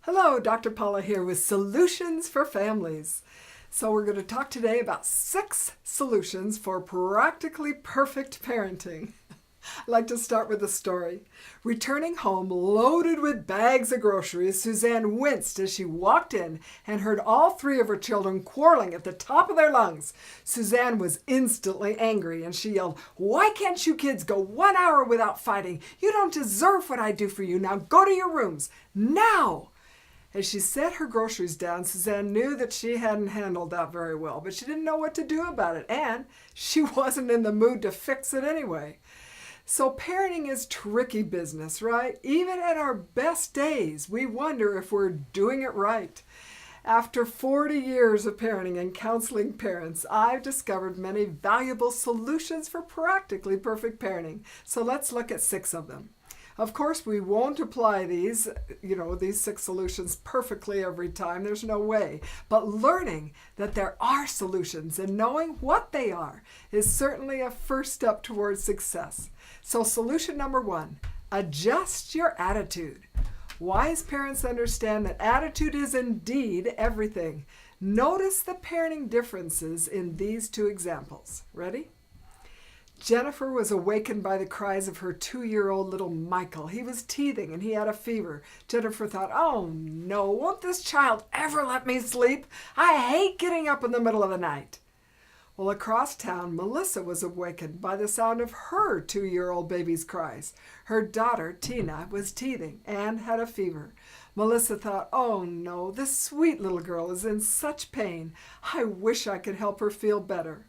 Hello, Dr. Paula here with Solutions for Families. So we're going to talk today about 6 solutions for practically perfect parenting. I'd like to start with a story. Returning home loaded with bags of groceries, Suzanne winced as she walked in and heard all 3 of her children quarreling at the top of their lungs. Suzanne was instantly angry and she yelled, "Why can't you kids go 1 hour without fighting? You don't deserve what I do for you. Now go to your rooms. Now!" As she set her groceries down, Suzanne knew that she hadn't handled that very well, but she didn't know what to do about it, and she wasn't in the mood to fix it anyway. So parenting is tricky business, right? Even at our best days, we wonder if we're doing it right. After 40 years of parenting and counseling parents, I've discovered many valuable solutions for practically perfect parenting. So let's look at 6 of them. Of course, we won't apply these 6 solutions perfectly every time. There's no way. But learning that there are solutions and knowing what they are is certainly a first step towards success. So solution number 1, adjust your attitude. Wise parents understand that attitude is indeed everything. Notice the parenting differences in these 2 examples. Ready? Jennifer was awakened by the cries of her 2-year-old little Michael. He was teething and he had a fever. Jennifer thought, "Oh no, won't this child ever let me sleep? I hate getting up in the middle of the night." Well, across town, Melissa was awakened by the sound of her 2-year-old baby's cries. Her daughter, Tina, was teething and had a fever. Melissa thought, "Oh no, this sweet little girl is in such pain. I wish I could help her feel better."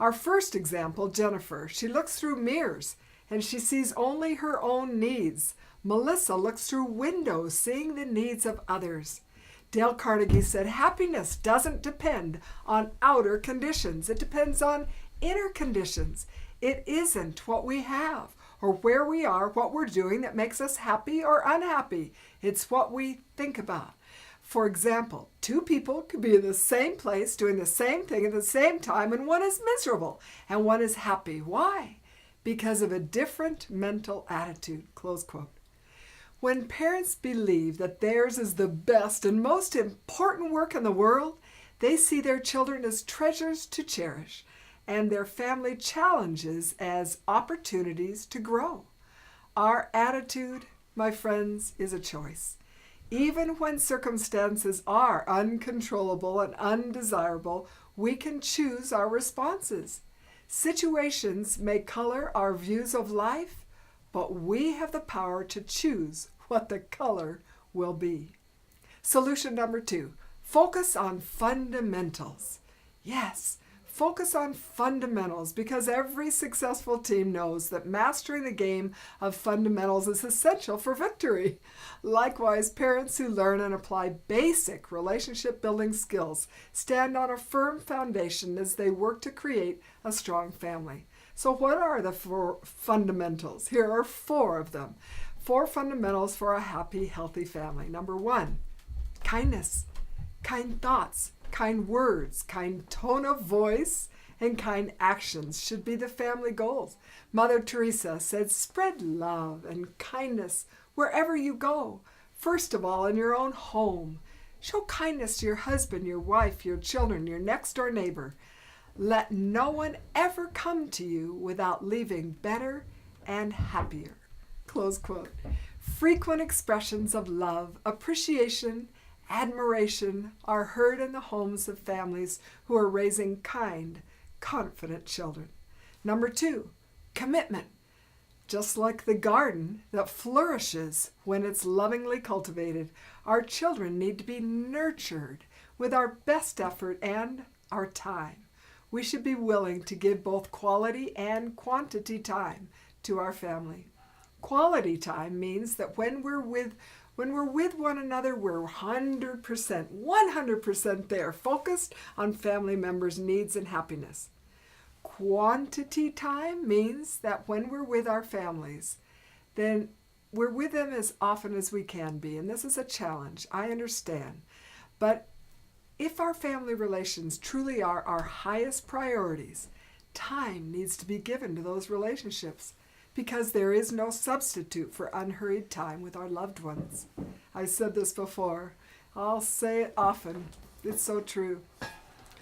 Our first example, Jennifer, she looks through mirrors and she sees only her own needs. Melissa looks through windows, seeing the needs of others. Dale Carnegie said, "Happiness doesn't depend on outer conditions. It depends on inner conditions. It isn't what we have or where we are, what we're doing that makes us happy or unhappy. It's what we think about." For example, 2 people could be in the same place doing the same thing at the same time, and one is miserable and one is happy. Why? Because of a different mental attitude. Close quote. When parents believe that theirs is the best and most important work in the world, they see their children as treasures to cherish and their family challenges as opportunities to grow. Our attitude, my friends, is a choice. Even when circumstances are uncontrollable and undesirable, we can choose our responses. Situations may color our views of life, but we have the power to choose what the color will be. Solution number 2, focus on fundamentals. Yes, focus on fundamentals because every successful team knows that mastering the game of fundamentals is essential for victory. Likewise, parents who learn and apply basic relationship building skills stand on a firm foundation as they work to create a strong family. So what are the 4 fundamentals? Here are 4 of them. 4 fundamentals for a happy, healthy family. Number 1, kindness, kind thoughts, kind words, kind tone of voice, and kind actions should be the family goals. Mother Teresa said, "Spread love and kindness wherever you go. First of all, in your own home. Show kindness to your husband, your wife, your children, your next-door neighbor. Let no one ever come to you without leaving better and happier." Close quote. Frequent expressions of love, appreciation, admiration are heard in the homes of families who are raising kind, confident children. Number 2, commitment. Just like the garden that flourishes when it's lovingly cultivated, our children need to be nurtured with our best effort and our time. We should be willing to give both quality and quantity time to our family. Quality time means that when we're with one another, we're 100% there, focused on family members' needs and happiness. Quantity time means that when we're with our families, then we're with them as often as we can be. And this is a challenge, I understand. But if our family relations truly are our highest priorities, time needs to be given to those relationships, because there is no substitute for unhurried time with our loved ones. I said this before. I'll say it often. It's so true.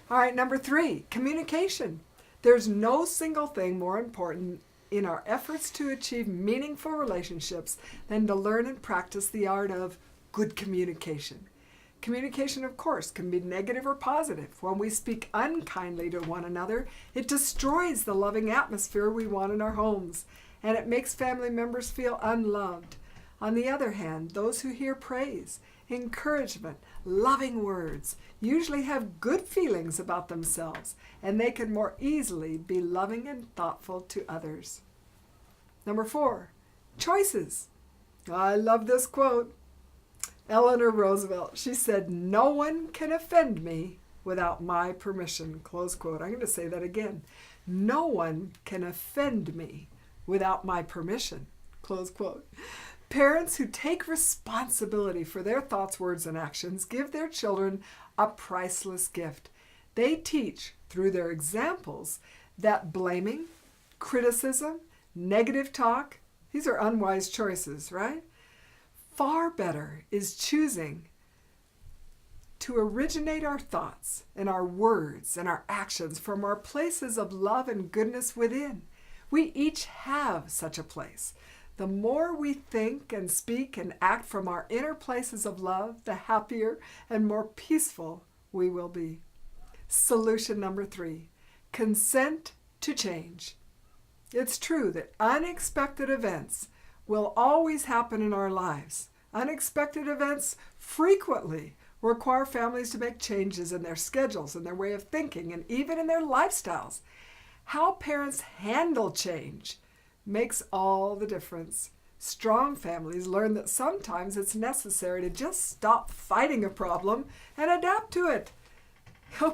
All right, number 3, communication. There's no single thing more important in our efforts to achieve meaningful relationships than to learn and practice the art of good communication. Communication, of course, can be negative or positive. When we speak unkindly to one another, it destroys the loving atmosphere we want in our homes, and it makes family members feel unloved. On the other hand, those who hear praise, encouragement, loving words usually have good feelings about themselves, and they can more easily be loving and thoughtful to others. Number 4, choices. I love this quote. Eleanor Roosevelt, she said, "No one can offend me without my permission." Close quote. I'm going to say that again. No one can offend me without my permission. Close quote. Parents who take responsibility for their thoughts, words, and actions give their children a priceless gift. They teach through their examples that blaming, criticism, negative talk, these are unwise choices, right? Far better is choosing to originate our thoughts and our words and our actions from our places of love and goodness within. We each have such a place. The more we think and speak and act from our inner places of love, the happier and more peaceful we will be. Solution number 3, consent to change. It's true that unexpected events will always happen in our lives. Unexpected events frequently require families to make changes in their schedules and their way of thinking and even in their lifestyles. How parents handle change makes all the difference. Strong families learn that sometimes it's necessary to just stop fighting a problem and adapt to it.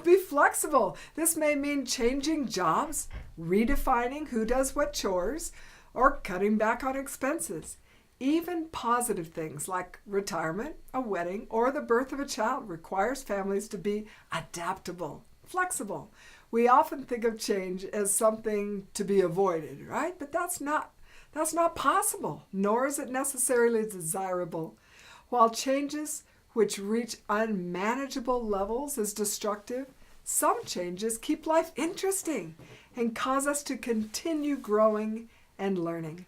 Be flexible. This may mean changing jobs, redefining who does what chores, or cutting back on expenses. Even positive things like retirement, a wedding, or the birth of a child requires families to be adaptable, flexible. We often think of change as something to be avoided, right? But that's not possible, nor is it necessarily desirable. While changes which reach unmanageable levels is destructive, some changes keep life interesting and cause us to continue growing and learning.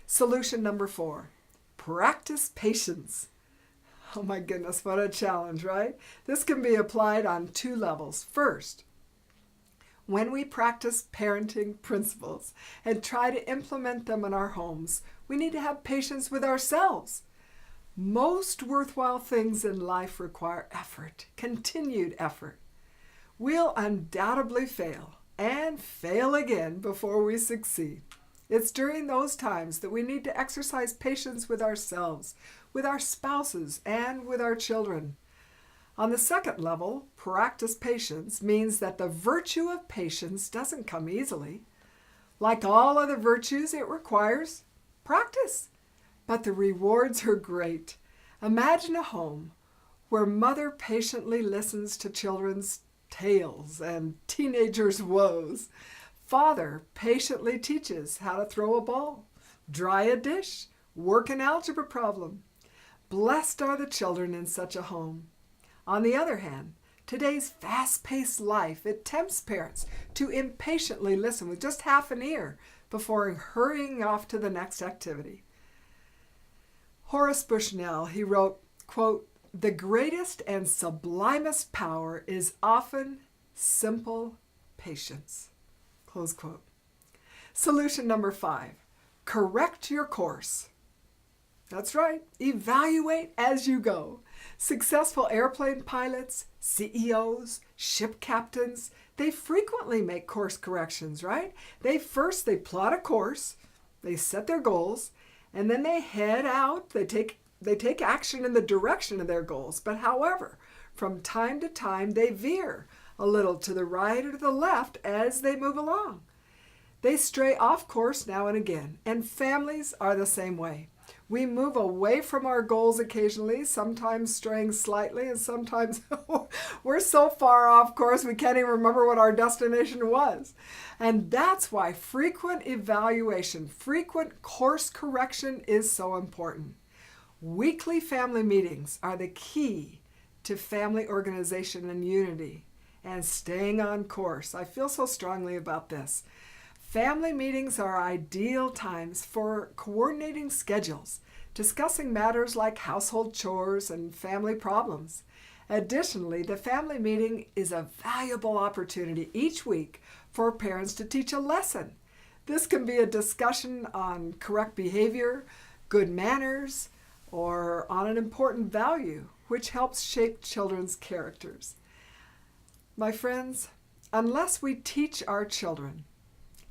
Solution number 4, practice patience. Oh my goodness, what a challenge, right? This can be applied on 2 levels. First, when we practice parenting principles and try to implement them in our homes, we need to have patience with ourselves. Most worthwhile things in life require effort, continued effort. We'll undoubtedly fail and fail again before we succeed. It's during those times that we need to exercise patience with ourselves, with our spouses, and with our children. On the second level, practice patience means that the virtue of patience doesn't come easily. Like all other virtues, it requires practice, but the rewards are great. Imagine a home where mother patiently listens to children's tales and teenagers' woes. Father patiently teaches how to throw a ball, dry a dish, work an algebra problem. Blessed are the children in such a home. On the other hand, today's fast-paced life, it tempts parents to impatiently listen with just half an ear before hurrying off to the next activity. Horace Bushnell, he wrote, quote, "The greatest and sublimest power is often simple patience." Close quote. Solution number 5, correct your course. That's right, evaluate as you go. Successful airplane pilots, CEOs, ship captains, they frequently make course corrections, right? They plot a course, they set their goals, and then they head out, they take action in the direction of their goals. But however, from time to time, they veer a little to the right or to the left as they move along. They stray off course now and again, and families are the same way. We move away from our goals occasionally, sometimes straying slightly, and sometimes we're so far off course we can't even remember what our destination was. And that's why frequent evaluation, frequent course correction is so important. Weekly family meetings are the key to family organization and unity and staying on course. I feel so strongly about this. Family meetings are ideal times for coordinating schedules, discussing matters like household chores and family problems. Additionally, the family meeting is a valuable opportunity each week for parents to teach a lesson. This can be a discussion on correct behavior, good manners, or on an important value, which helps shape children's characters. My friends, unless we teach our children,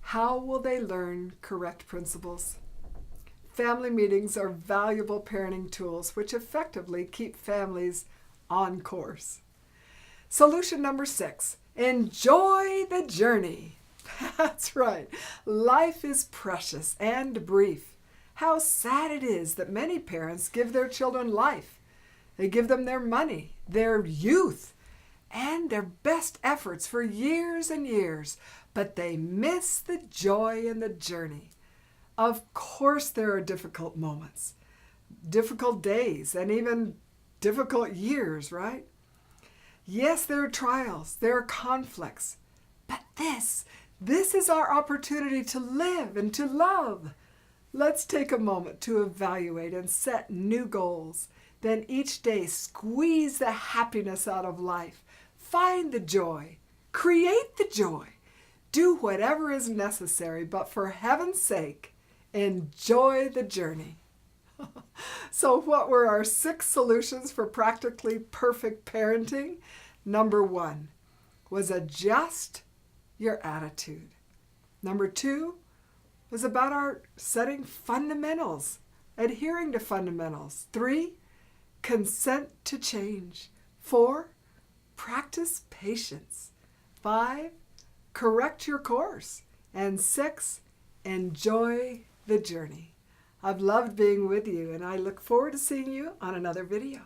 how will they learn correct principles? Family meetings are valuable parenting tools which effectively keep families on course. Solution number 6, enjoy the journey. That's right. Life is precious and brief. How sad it is that many parents give their children life. They give them their money, their youth, and their best efforts for years and years, but they miss the joy in the journey. Of course there are difficult moments, difficult days, and even difficult years, right? Yes, there are trials, there are conflicts, but this is our opportunity to live and to love. Let's take a moment to evaluate and set new goals. Then each day squeeze the happiness out of life. Find the joy. Create the joy. Do whatever is necessary, but for heaven's sake, enjoy the journey. So what were our 6 solutions for practically perfect parenting? Number 1 was adjust your attitude. Number 2 was about our setting fundamentals, adhering to fundamentals. 3, consent to change. 4, practice patience. 5, correct your course. And 6, enjoy the journey. I've loved being with you, and I look forward to seeing you on another video.